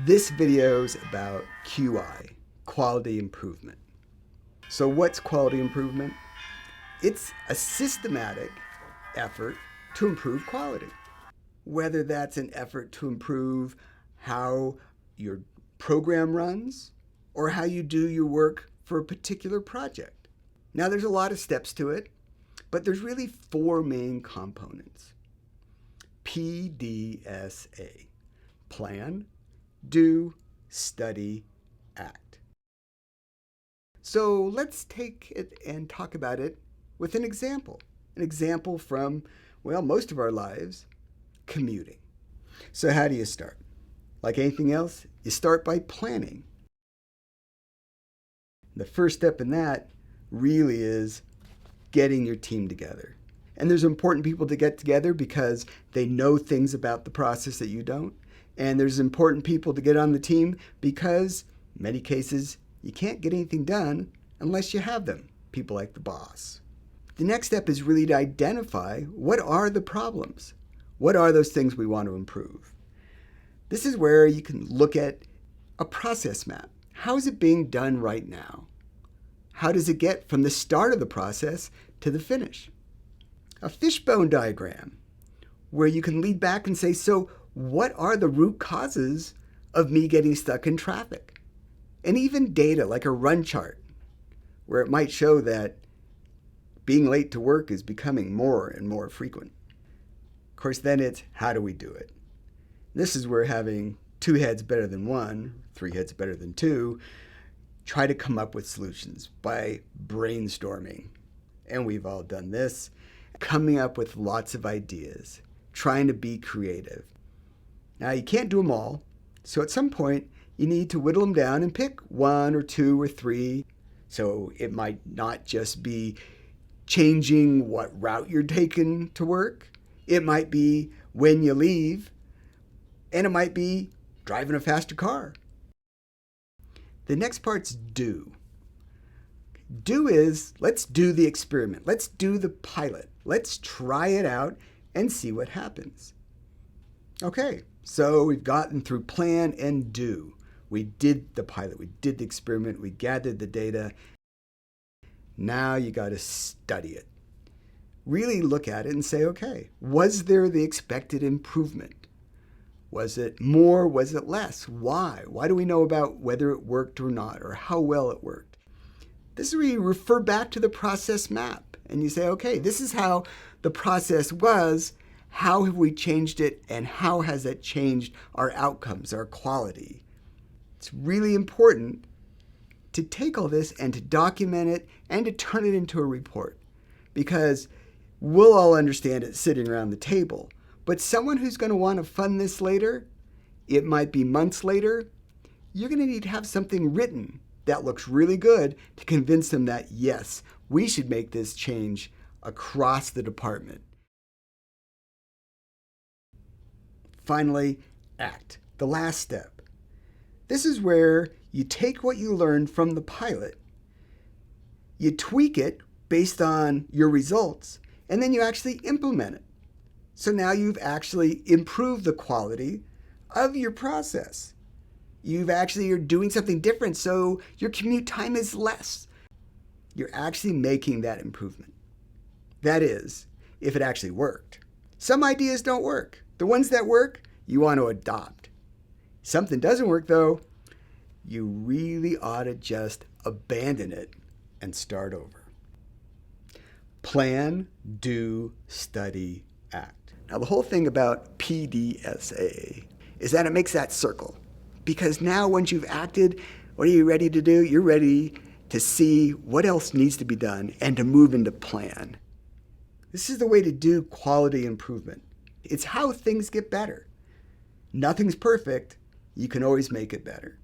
This video is about QI, quality improvement. So what's quality improvement? It's a systematic effort to improve quality. Whether that's an effort to improve how your program runs or how you do your work for a particular project. Now there's a lot of steps to it, but there's really four main components. PDSA, plan, do, study, act. So let's take it and talk about it with an example. An example from, well, most of our lives, commuting. So how do you start? Like anything else, you start by planning. The first step in that really is getting your team together. And there's important people to get together because they know things about the process that you don't. And there's important people to get on the team because, in many cases, you can't get anything done unless you have them, people like the boss. The next step is really to identify what are the problems. What are those things we want to improve? This is where you can look at a process map. How is it being done right now? How does it get from the start of the process to the finish? A fishbone diagram, where you can lead back and say, so what are the root causes of me getting stuck in traffic? And even data like a run chart, where it might show that being late to work is becoming more and more frequent. Of course, then it's how do we do it? This is where having two heads better than one, three heads better than two, try to come up with solutions by brainstorming. And we've all done this, coming up with lots of ideas, trying to be creative. Now, you can't do them all, so at some point, you need to whittle them down and pick one or two or three. So it might not just be changing what route you're taking to work. It might be when you leave, and it might be driving a faster car. The next part's do. Do is, let's do the experiment. Let's do the pilot. Let's try it out and see what happens. Okay, so we've gotten through plan and do. We did the pilot, we did the experiment, we gathered the data. Now you got to study it. Really look at it and say, okay, was there the expected improvement? Was it more? Was it less? Why? Why do we know about whether it worked or not, or how well it worked? This is where you refer back to the process map and you say, okay, this is how the process was. How have we changed it, and how has it changed our outcomes, our quality? It's really important to take all this and to document it and to turn it into a report, because we'll all understand it sitting around the table. But someone who's going to want to fund this later, it might be months later, you're going to need to have something written that looks really good to convince them that, yes, we should make this change across the department. Finally, act, the last step. This is where you take what you learned from the pilot, you tweak it based on your results, and then you actually implement it. So now you've actually improved the quality of your process. You're doing something different, so your commute time is less. You're actually making that improvement. That is, if it actually worked. Some ideas don't work. The ones that work, you want to adopt. Something doesn't work, though, you really ought to just abandon it and start over. Plan, do, study, act. Now, the whole thing about PDSA is that it makes that circle. Because now once you've acted, what are you ready to do? You're ready to see what else needs to be done and to move into plan. This is the way to do quality improvement. It's how things get better. Nothing's perfect. You can always make it better.